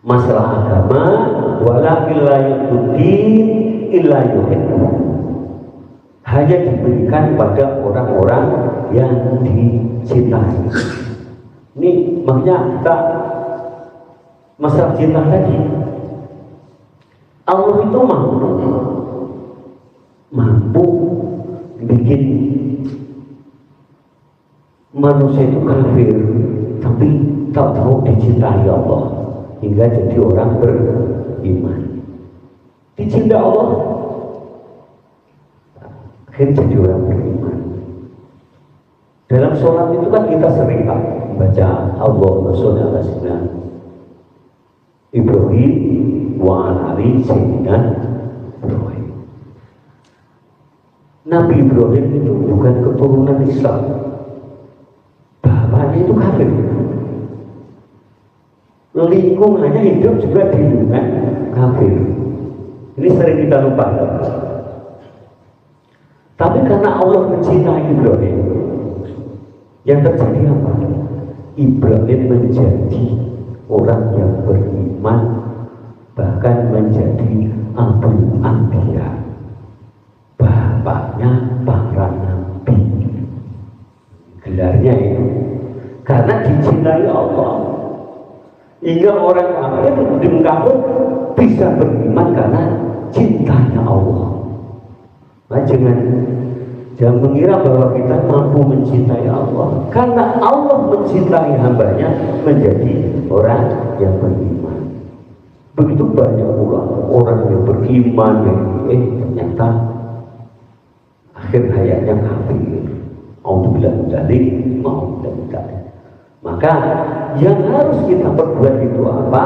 masalah agama, walakin la yu'tuddin illa yuhibbu, hanya diberikan pada orang-orang yang dicintai. Ini makanya kita masalah cinta tadi. Allah itu mampu bikin manusia itu kafir, tapi tahu-tahu dicintai Allah hingga jadi orang beriman. Dicinta Allah, akhirnya jadi orang beriman. Dalam sholat itu kan kita sering baca Allahumma sholli ala sayyidina Ibrahim wa ala ali sayyidina Ibrahim. Nabi Ibrahim itu bukan keturunan Islam, bapaknya itu kafir. Lingkungannya hidup juga di lingkungan kafir. Ini sering kita lupa. Tapi karena Allah mencintai Ibrahim, yang terjadi apa? Ibrahim menjadi orang yang beriman, bahkan menjadi abul anbiya, bapaknya para nabi. Gelarnya itu karena dicintai Allah, hingga orang kafir di kafir bisa beriman karena cintanya Allah. Nah, jangan mengira bahwa kita mampu mencintai Allah, karena Allah mencintai hambanya menjadi orang yang beriman. Begitu banyak pula orang yang beriman yang ternyata akhir hayatnya kafir. Alhamdulillah dari mau dari. Maka yang harus kita perbuat itu apa?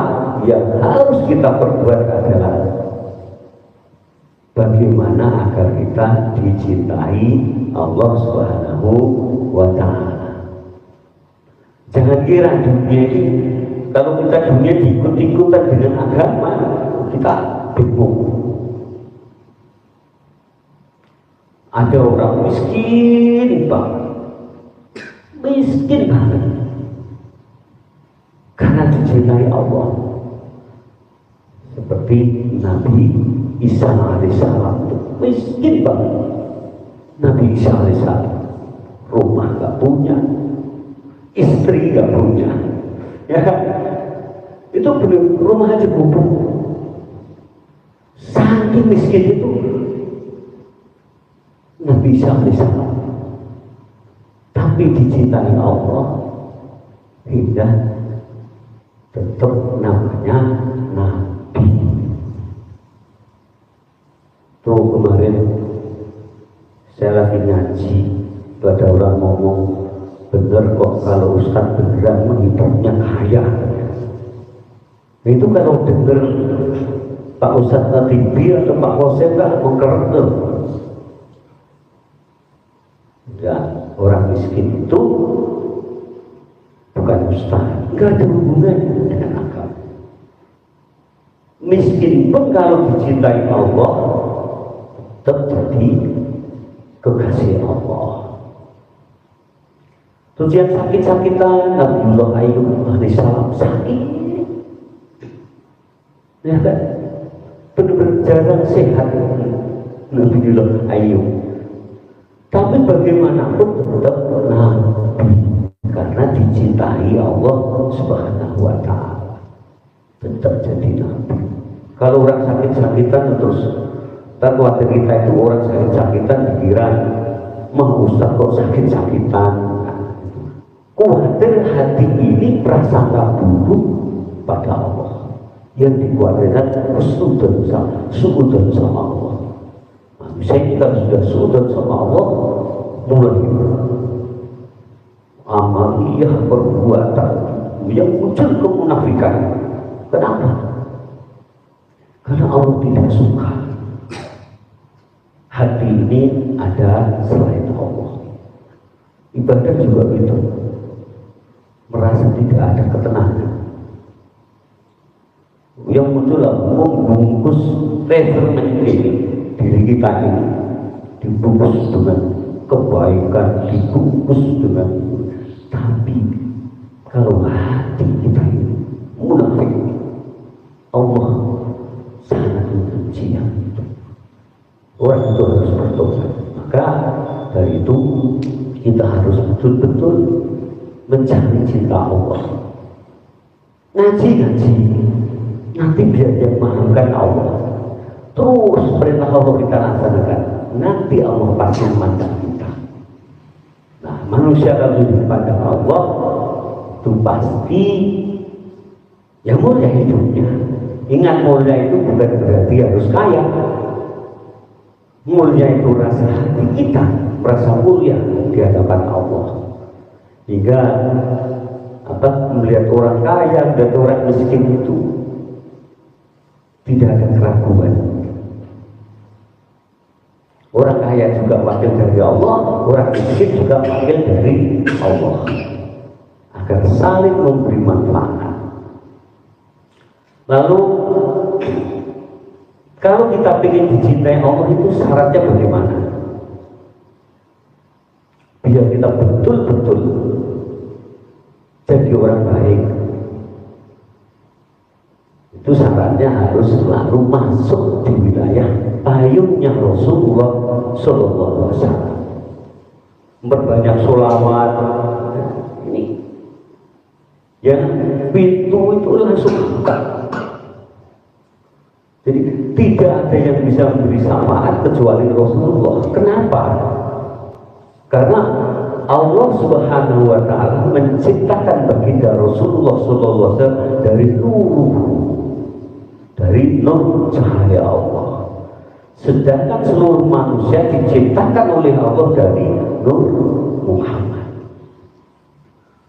Yang harus kita perbuat adalah bagaimana agar kita dicintai Allah Subhanahu wa ta'ala. Jangan kira dunia ini, kalau kita dunia diikut-ikutan dengan agama, kita bingung. Ada orang miskin banget, karena dicintai Allah. Seperti Nabi Isa alaihissalam, miskin banget. Nabi Isa alaihissalam rumah gak punya, istri gak punya, ya kan? Itu belum rumah aja gubuk. Saking miskin itu Nabi Isa alaihissalam, tapi dicintai Allah hingga tetap namanya Nabi. Tuh kemarin saya lagi ngaji, ada orang ngomong, bener kok kalau Ustadz beneran menghidupnya kaya. Itu kalau denger Pak Ustadz Natibi atau Pak Hosep gak mengkerut. Dan orang miskin itu bukan Ustadz, gak ada hubungannya dengan agama. Miskin pun kalau dicintai Allah tetap jadi kekasih Allah. Terus yang sakit-sakitan, Nabiullah Ayub alaihissalam sakit, ya kan? Benar-benar jarang sehat Nabiullah Ayub. Tapi bagaimanapun tetap Nabi, karena dicintai Allah Subhanahu wa ta'ala, tetap jadi Nabi. Kalau orang sakit-sakitan terus khawatir kita itu orang sakit-sakitan dikira mah Ustaz kok sakit-sakitan. Khawatir hati ini prasangka buruk pada Allah, yang dikhawatirkan suudzon sama Allah. Misalnya kita sudah suudzon sama Allah, mulai amaliyah perbuatan yang muncul kemunafikan. Kenapa? Karena Allah tidak suka hati ini ada selain Allah. Ibadah juga itu, merasa tidak ada ketenangan. Yang muncul membungkus treasure diri kita ini, dibungkus dengan kebaikan, dibungkus dengan, tapi kalau hati kita ini munafik, Allah sangat membenci yang itu. Orang itu harus bertobat. Maka dari itu kita harus betul-betul mencari cinta Allah. Ngaji, nanti biar dia memahamkan Allah. Terus perintah Allah kita laksanakan, nanti Allah pasti memandang kita. Nah, manusia kalau kepada Allah itu pasti yang mulia hidupnya. Ingat, mulia itu bukan berarti harus kaya. Mulia itu rasa hati kita, merasa mulia di hadapan Allah. Hingga melihat orang kaya dan orang miskin itu tidak ada keraguan. Orang kaya juga wakil dari Allah, orang miskin juga wakil dari Allah, agar saling memberi manfaat. Lalu kalau kita ingin dicintai Allah itu syaratnya bagaimana? Biar kita betul-betul jadi orang baik, itu syaratnya harus selalu masuk di wilayah payungnya Rasulullah Sallallahu Alaihi Wasallam. Berbanyak sholawat ini, yang pintu itu langsung buka. Jadi tidak ada yang bisa memberi syafaat kecuali Rasulullah. Kenapa? Karena Allah Subhanahu wa Ta'ala menciptakan baginda Rasulullah Sallallahu Alaihi Wasallam dari nur cahaya Allah. Sedangkan seluruh manusia diciptakan oleh Allah dari nur Muhammad.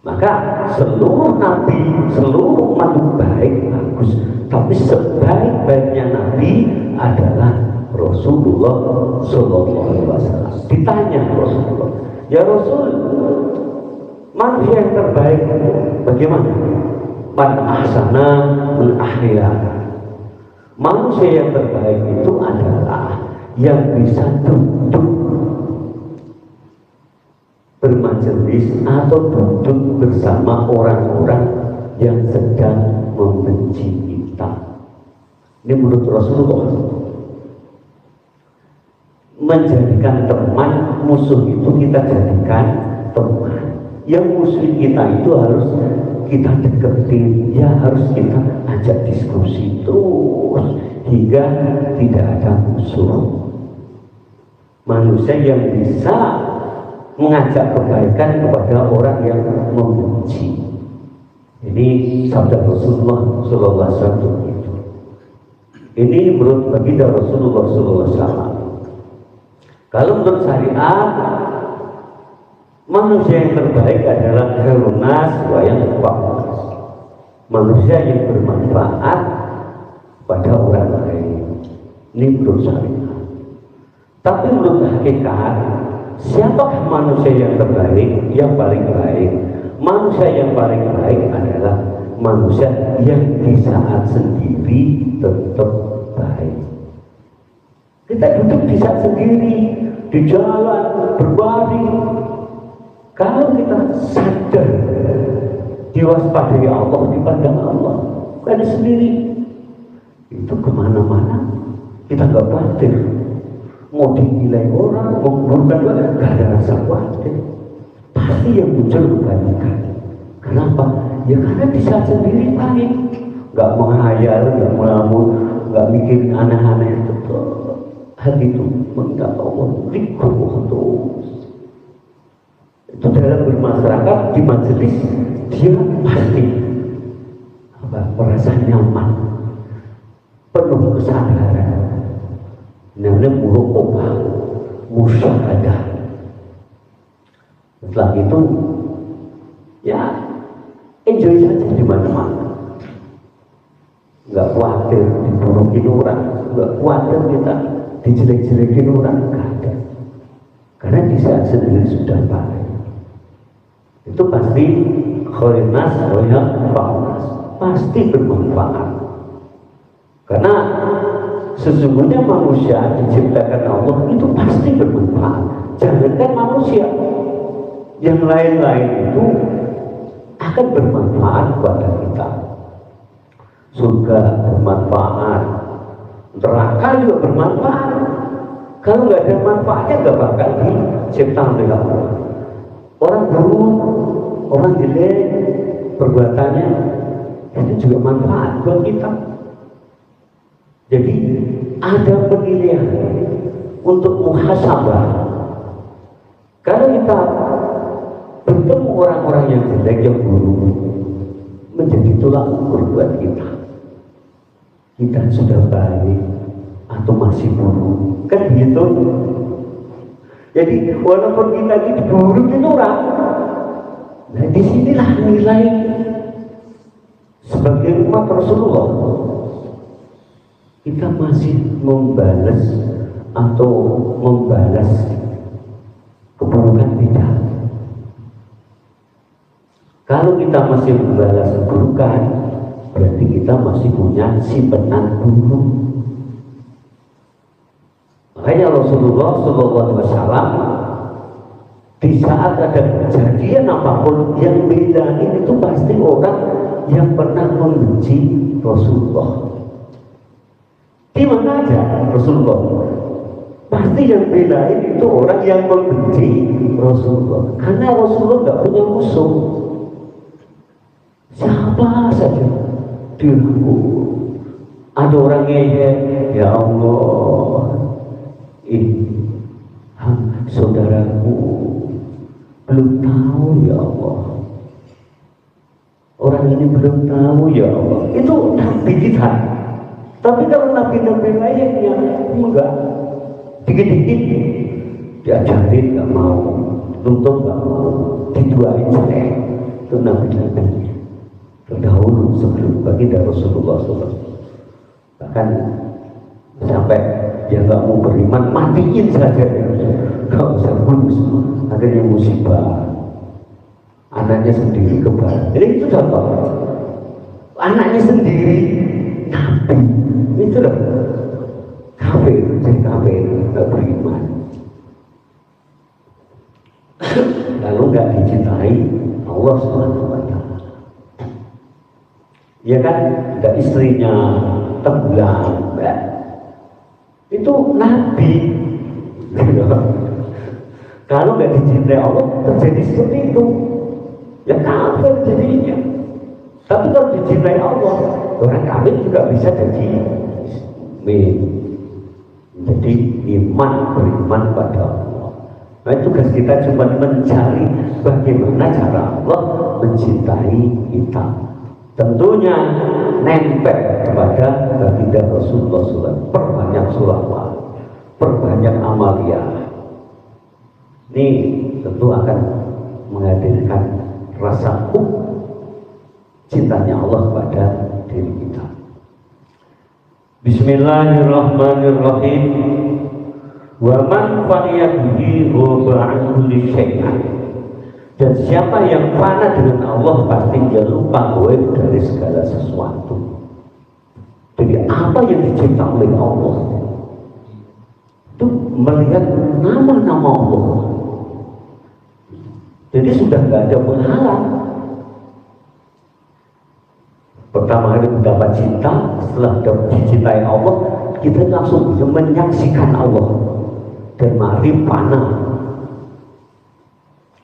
Maka seluruh nabi, seluruh makhluk baik bagus, tapi sebaik-baiknya nabi adalah Rasulullah Sallallahu Alaihi Wasallam. Ditanya Rasulullah, ya Rasul, manusia yang terbaik bagaimana? Man ahsana min ahliya. Manusia yang terbaik itu adalah yang bisa duduk bermajelis atau duduk bersama orang-orang yang sedang membenci kita. Ini menurut Rasulullah. Menjadikan teman, musuh itu kita jadikan teman. Yang musuh kita itu harus kita deketin, ya harus kita ajak diskusi terus hingga tidak ada musuh. Manusia yang bisa mengajak kebaikan kepada orang yang membenci. Ini sabda Rasulullah Sallallahu Alaihi Wasallam itu. Ini menurut baginda Rasulullah Sallallahu Alaihi Wasallam. Kalau menurut syariat, manusia yang terbaik adalah khairun nas wa yanfa'un. Manusia yang bermanfaat pada orang lain. Ini menurut syariat. Tapi menurut hakikat, siapakah manusia yang terbaik, yang paling baik? Manusia yang paling baik adalah manusia yang di saat sendiri tetap baik. Kita duduk di saat sendiri, di jalan, berbaring. Kalau kita sadar, diwaspadai Allah, dipandang Allah, ada sendiri, itu kemana-mana kita nggak khawatir. Mau dinilai orang, mau bukan, gak ada rasa khawatir. Pasti yang muncul kebaikan. Kenapa? Ya karena di saat sendiri baik, nggak menghayal, nggak melamun, nggak mikir aneh-aneh. Hati itu mengingat Allah, dikukuh terus. Itu dalam bermasyarakat di majelis dia pasti merasa nyaman, penuh kesadaran. Namanya muraqabah, musyahadah. Setelah itu ya enjoy saja di mana-mana. Nggak khawatir dibunuhin orang, nggak khawatir kita dijelek-jelekin orang, nggak ada. Karena di saat sendiri sudah baik. Itu pasti khairun nas wa yanfa'un nas, pasti bermanfaat. Karena sesungguhnya manusia diciptakan Allah itu pasti bermanfaat. Jangankan manusia, yang lain-lain itu akan bermanfaat kepada kita. Surga surga bermanfaat, neraka juga bermanfaat. Kalau nggak ada manfaatnya nggak bakal diciptakan oleh Allah. Orang buruk, orang jelek, perbuatannya itu juga manfaat buat kita. Jadi ada penilaian untuk muhasabah. Kalau kita bertemu orang-orang yang jelek, yang buruk, menjadi tolak ukur buat kita. Kita sudah baik atau masih buruk, kan begitu. Jadi walaupun kita ini buruk itu orang, nah disinilah nilai sebagai umat Rasulullah. Kita masih membalas atau membalas keburukan kita. Kalau kita masih membalas keburukan, berarti kita masih punya simpenan buruk. Makanya Rasulullah SAW di saat ada kejadian apapun yang bedain itu pasti orang yang pernah membenci Rasulullah. Di mana aja Rasulullah, pasti yang bedain itu orang yang membenci Rasulullah. Karena Rasulullah nggak punya musuh. Siapa saja dirangkul. Ada orang ngeyel, ya Allah, saudaraku belum tahu ya Allah. Orang ini belum tahu ya Allah. Itu nabi kita. Tapi kalau nabi-nabi lainnya enggak, dikit-dikit diajarin nggak mau, tuntut nggak mau, diduain jelek. Itu nabi-nabi terdahulu sebelum baginda Rasulullah SAW. Bahkan sampai dia nggak mau beriman, matiin saja, nggak usah bunuh. Akhirnya musibah, anaknya sendiri kebal. Jadi itu contoh, anaknya sendiri nabi, itu loh kafir, jadi kafir, nggak beriman. Lalu nggak dicintai Allah SWT. Ya kan, ada istrinya tenggelam, itu nabi. Kalau nggak dicintai Allah, terjadi seperti itu, ya kafir jadinya. Tapi kalau dicintai Allah, orang kafir juga bisa jadi jadi iman, beriman pada Allah. Nah, tugas kita cuma mencari bagaimana cara Allah mencintai kita. Tentunya nempel kepada baginda Rasulullah SAW. Perbanyak sholawat, perbanyak amaliyah. Ini tentu akan menghadirkan rasa cintanya Allah pada diri kita. Bismillahirrahmanirrahim. Wa man fa'iyadihi ghoba'an kulli syai'an. Dan siapa yang fana dengan Allah pasti dia lupa dari segala sesuatu. Jadi apa yang diciptakan oleh Allah itu melihat nama-nama Allah. Jadi sudah nggak ada penghalang. Pertama kali mendapat cinta, setelah dicintai Allah, kita langsung bisa menyaksikan Allah dan mari fana.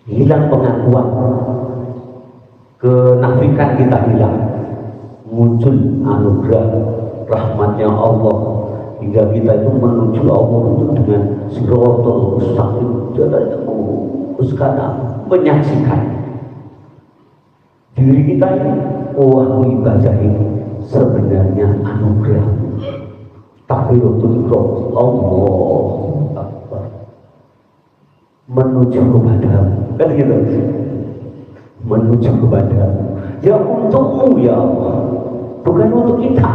Hilang pengakuan, kenafikan kita hilang, muncul anugerah rahmatnya Allah hingga kita itu menuju Allah itu dengan siratal mustaqim, jalan yang lurus, karena menyaksikan diri kita ini, oh ibadah ini sebenarnya anugerah. Takbiratul ihram, Allah menuju kepadamu, kan gitu, menuju kepadamu, ya untukmu ya Allah, bukan untuk kita.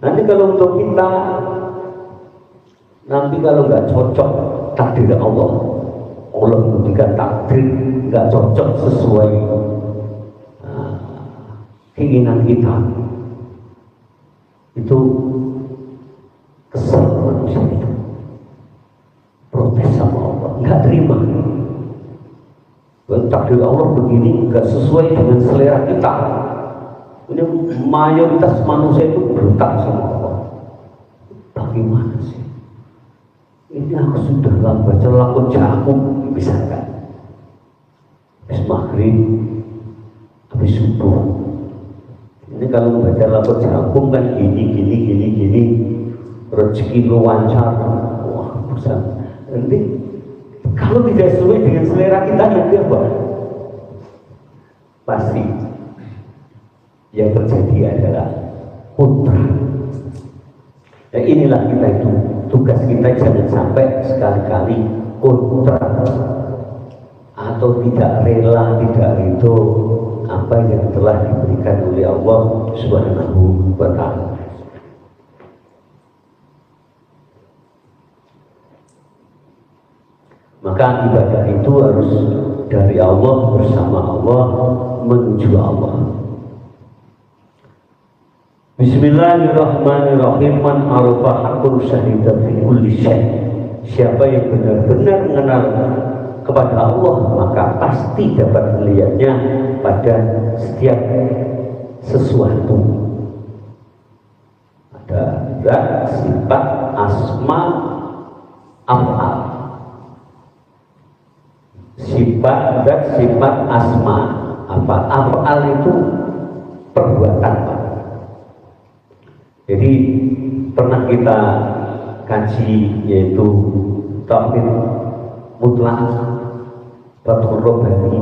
Nanti kalau untuk kita, nanti kalau nggak cocok takdir Allah, Allah memberikan takdir nggak cocok sesuai keinginan kita, itu kesal manusia itu. Protes sama Allah, nggak terima. Takdir Allah begini nggak sesuai dengan selera kita. Ini mayoritas manusia itu berhutang sama Allah. Bagaimana sih? Ini aku sudah baca lakon jagung, misalkan. Habis maghrib, habis subuh. Ini kalau membaca lakon jagung kan gini. Rezeki lu lancar. Wah, bisa. Nanti kalau tidak sesuai dengan selera kita nanti apa? Pasti yang terjadi adalah kontra. Nah, inilah kita itu, tugas kita jangan sampai sekali-kali kontra atau tidak rela, tidak ridho apa yang telah diberikan oleh Allah Subhanahu wa Ta'ala. Maka ibadah itu harus dari Allah, bersama Allah, menuju Allah. Bismillahirrahmanirrahim. Man arafa haqqul syahida fi kulli syai'. Siapa yang benar-benar mengenal kepada Allah, maka pasti dapat melihatnya pada setiap sesuatu. Ada zat, sifat, asma, af'al. Sifat, zat, sifat, asma, af'al. Af'al itu perbuatan, Pak. Jadi pernah kita kaji yaitu tauhid mutlak, Fathur Rabbani,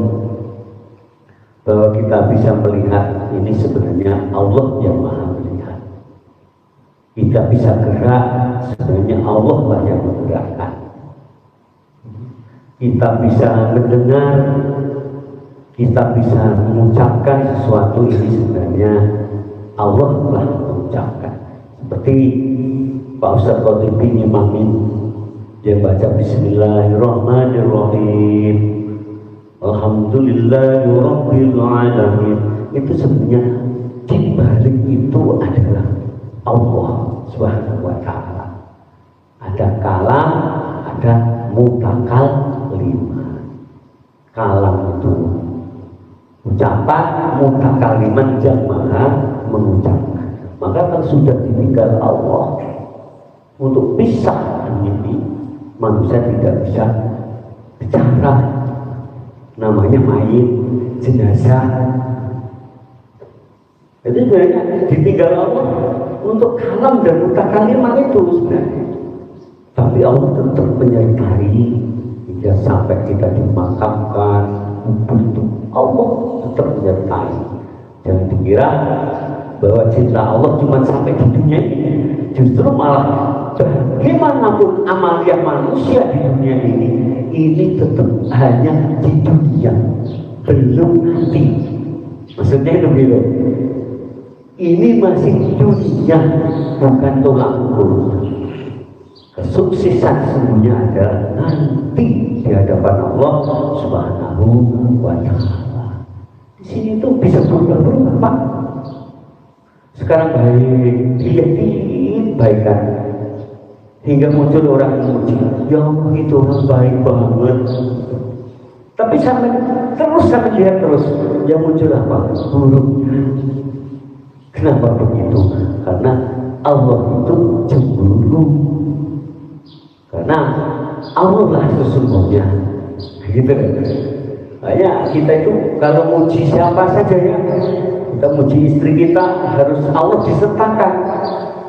bahwa kita bisa melihat ini sebenarnya Allah yang maha melihat. Kita bisa gerak, sebenarnya Allah lah yang menggerakkan. Kita bisa mendengar, kita bisa mengucapkan sesuatu, ini sebenarnya Allah lah mengucapkan. Seperti Pak Ustaz Khotib bin Imamin, dia baca Bismillahirrahmanirrahim, Alhamdulillahirabbil alamin. Itu sebenarnya di balik itu adalah Allah Subhanahu wa Ta'ala. Ada kalam, ada mutakaliman. Kalam itu ucapan, mutakaliman yang maha mengucapkan. Maka kan sudah ditinggal Allah. Untuk pisah ini manusia tidak bisa bicara, namanya mayit, jenazah. Jadi sebenarnya ditinggal Allah untuk kalam dan mutakaliman itu sebenarnya. Tapi Allah tetap menyertai hingga sampai kita dimakamkan, itu Allah tetap menyertai. Jangan dikira bahwa cinta Allah cuma sampai di dunia ini. Justru malah bagaimanapun amalia manusia di dunia ini tetap hanya di dunia, belum nanti. Maksudnya itu gitu. Ini masih di dunia, bukan tolak ukur. Kesuksesan semuanya adalah nanti di hadapan Allah Subhanahu wa Ta'ala. Di sini tuh bisa berubah-ubah, Pak. Sekarang baik, baikkan hingga muncul orang memuji, ya itu orang baik banget. Tapi sampai lihat terus, yang muncul apa? Buruknya. Kenapa begitu? Karena Allah itu cemburu. Karena Allah lah sesungguhnya, gitu. Makanya kita itu kalau muji siapa saja ya, kita muji istri kita harus Allah disertakan,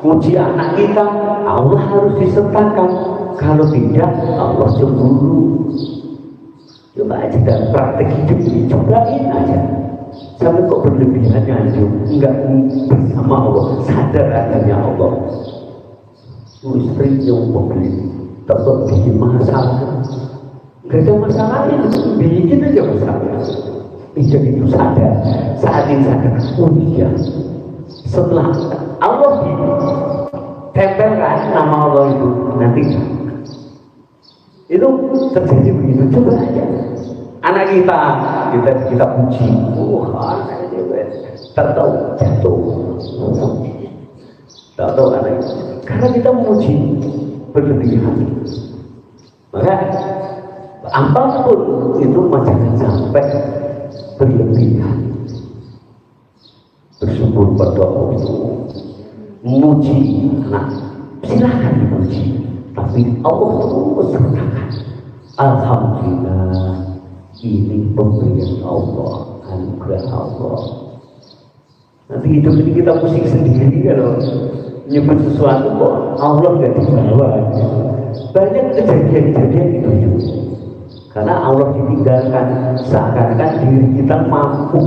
muji anak kita Allah harus disertakan. Kalau tidak Allah cemburu. Coba aja dalam praktek hidup ini, cobain aja. Sampai kok berlebihannya aja, enggak bersama Allah, sadar adanya Allah. Istri yang membeli, tetap bikin masalah. Gak ada masalahnya, bikin aja masalah. Tidak itu sadar, saat ini sadar. Oh iya, setelah Allah ditempelkan nama Allah itu nanti itu terjadi begitu. Coba aja anak kita puji, anak kita tahu jatuh, tahu anak itu karena kita memuji berlebihan. Maka apapun itu jangan sampai berlebihan. Bersyukur bersyukur pada Allah, memuji. Nah, silahkan dipuji, tapi Allah terus sertakan alhamdulillah, ini pemberian Allah, anugerah Allah. Nanti hidup ini kita musik sendiri kalau nyebut sesuatu kok Allah nggak dibawa. Banyak kejadian-kejadian itu karena Allah ditinggalkan, seakan-akan diri kita mampu,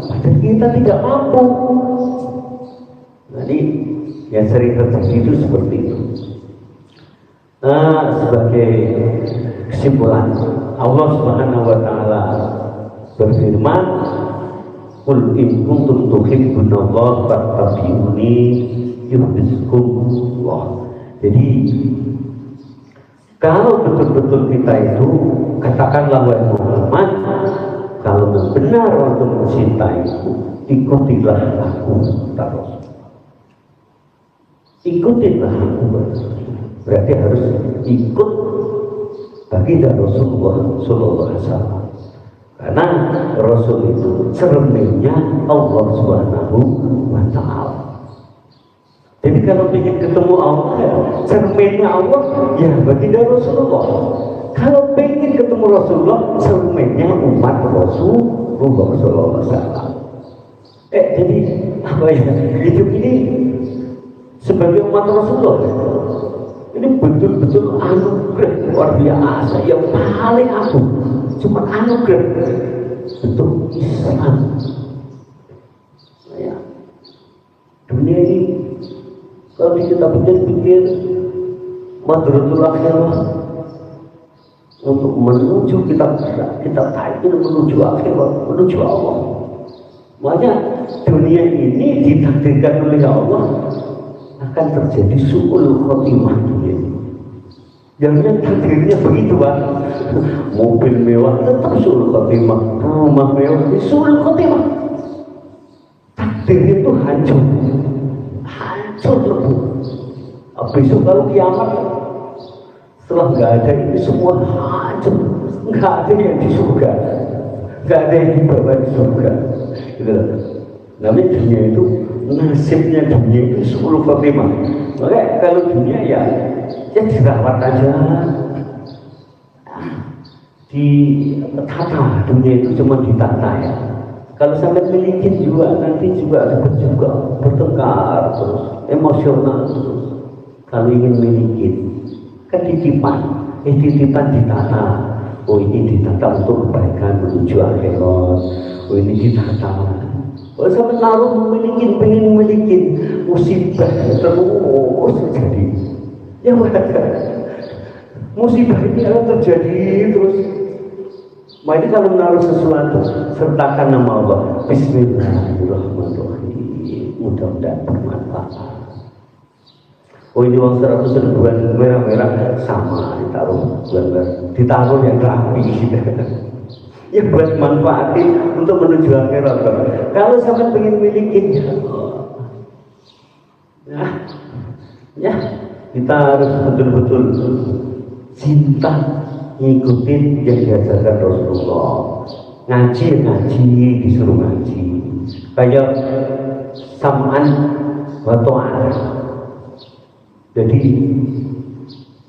padahal kita tidak mampu. Jadi yang sering terjadi itu seperti itu. Sebagai kesimpulan, Allah Subhanahu wa Ta'ala berfirman, "Qul in kuntum tuhibbunallaha fattabi'uni yuhibbukumullah." Jadi kalau betul-betul kita itu, katakanlah wahai Muhammad, kalau benar untuk mencintaiku, ikutilah aku, terus ikutilah aku. Berarti harus ikut baginda Rasulullah Sallallahu Alaihi Wasallam. Karena Rasul itu cerminnya Allah Subhanahu wa Ta'ala. Jadi kalau ingin ketemu Allah, ya, cerminnya Allah, ya baginda Rasulullah. Kalau ingin ketemu Rasulullah, cerminnya umat Rasulullah Sallallahu Alaihi Wasallam. Jadi apa ya? Hidup ini sebagai umat Rasulullah, ini betul-betul anugerah luar biasa yang paling agung. Cuma anugerah untuk Islam. Ya. Dunia ini kalau kita pikir-pikir, madratul akhirah untuk menuju kita tahu menuju akhirah, menuju Allah. Makanya dunia ini ditakdirkan oleh Allah akan terjadi su'ul khotimah dunia. Jangan takdirnya begitu, Pak. Mobil mewah tetap su'ul khotimah, rumah mewah itu su'ul khotimah. Takdir itu hancur lebur. Besok kalau kiamat, setelah nggak ada ini semua hancur, nggak ada yang di surga, nggak ada yang dibawa di surga. Gitu. Namanya dunia itu, nasibnya dunia itu 10 khotimah. Makanya kalau dunia ya dirawat aja, ditata. Dunia itu cuma ditata ya. Kalau sampai miliki juga nanti juga bertengkar terus, emosional terus. Kalau ingin miliki, kan titipan ditata. Oh ini ditata untuk kebaikan menuju akhirat. Oh ini ditata. Kalau sampai naruh pengen memiliki musibah terus terjadi. Ya musibah ini akan terjadi terus. Makanya kalau menaruh sesuatu, sertakan nama Allah. Bismillahirrahmanirrahim. Mudah-mudahan bermanfaat. Oh ini uang 100 ribuan merah-merah, sama ditaruh ditaruh yang rapi. Ya buat manfaatin untuk menuju akhirat. Kalau sampai pengen milikin, ya kita harus betul-betul cinta, ngikutin yang diajarkan Rasulullah. Ngaji disuruh ngaji. Kayak sam'an wa ta'an. Jadi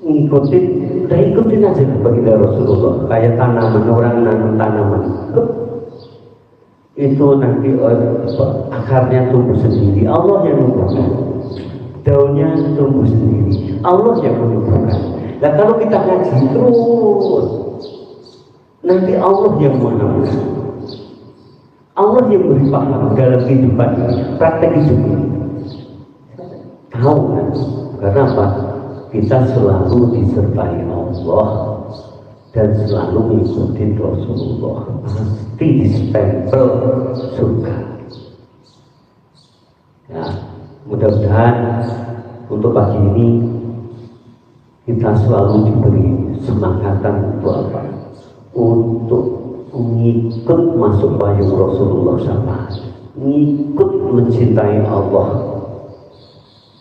ikutin aja baginda Rasulullah. Kayak tanaman, orang nanam tanaman itu nanti akarnya tumbuh sendiri, Allah yang menumbuhkan. Daunnya tumbuh sendiri, Allah yang menumbuhkan. Nah kalau kita ngaji terus, nanti Allah yang menumbuhkan. Allah yang beri paham dalam kehidupan ini, praktek hidup ini. Tahu kan? Karena apa? Kita selalu disertai Allah dan selalu mengikuti Rasulullah, pasti distempel surga. Ya, mudah-mudahan untuk pagi ini kita selalu diberi semangatan untuk apa? Untuk mengikut masuk payung Rasulullah sama, mengikut mencintai Allah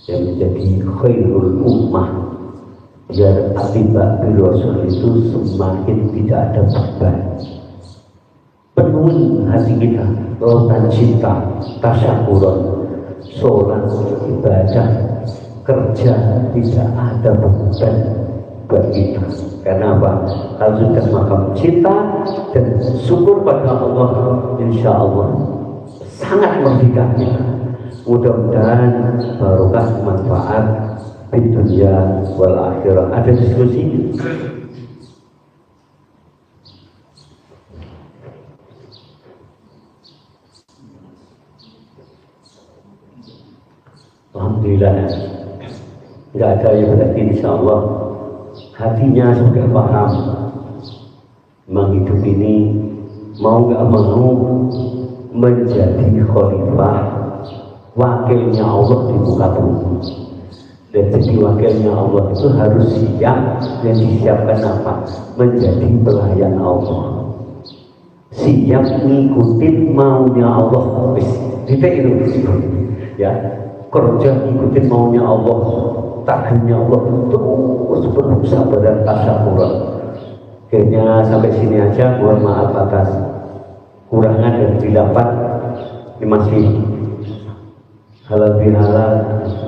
yang menjadi khairul ummah, biar atibak Rasul itu semakin tidak ada beban. Penuhi hati kita lautan cinta, tasyakuran, sholat, ibadah, kerja tidak ada beban buat kita. Karena apa? Kalau sudah makam cinta dan syukur pada Allah, insya Allah sangat merdeka kita. Mudah-mudahan barokah manfaat di dunia wal akhirah. Ada diskusi? Alhamdulillah, nggak ada yang berarti insya Allah hatinya sudah paham. Memang hidup ini mau nggak mau menjadi khalifah, wakilnya Allah di muka bumi. Dan jadi wakilnya Allah itu harus siap, dan disiapkan apa? Menjadi pelayan Allah, siap ngikutin maunya Allah. Titik itu ya, kerja ngikutin maunya Allah, takdirnya Allah itu penuh sabar dan tasyakuran. Kayaknya sampai sini aja. Mohon maaf atas kurangan dan didapat. Ini masih halal bihalal,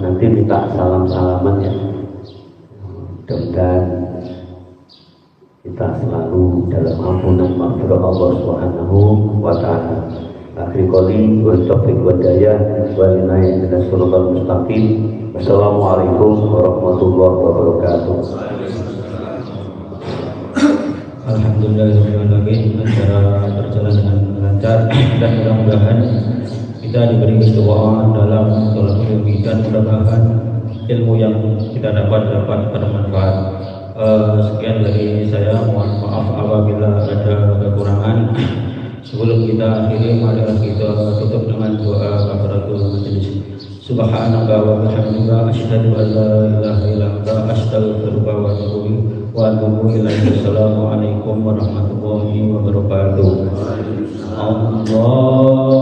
nanti minta salam-salaman ya. Mudah-mudahan kita selalu dalam ampunan maghfirah Allah Subhanahu wa ta'ala. Akhir qoli wa taufiq wa hidayah wa linayah ila siratal mustaqim. Wassalamualaikum warahmatullahi wabarakatuh. Alhamdulillahirrahmanirrahim. Acara berjalan dengan lancar dan mudah-mudahan kita diberi istiqomah dalam tolak ilmu dan mudah-mudahan ilmu yang kita dapat bermanfaat. Sekian dari saya, mohon maaf apabila ada kekurangan. Sebelum kita akhiri, mari kita tutup dengan doa kafaratul majelis. Subhanaka wa bihamdika asyhadu an la ilaha illa anta astaghfiruka wa atubu ilaik. Assalamualaikum warahmatullahi wabarakatuh. Allahumma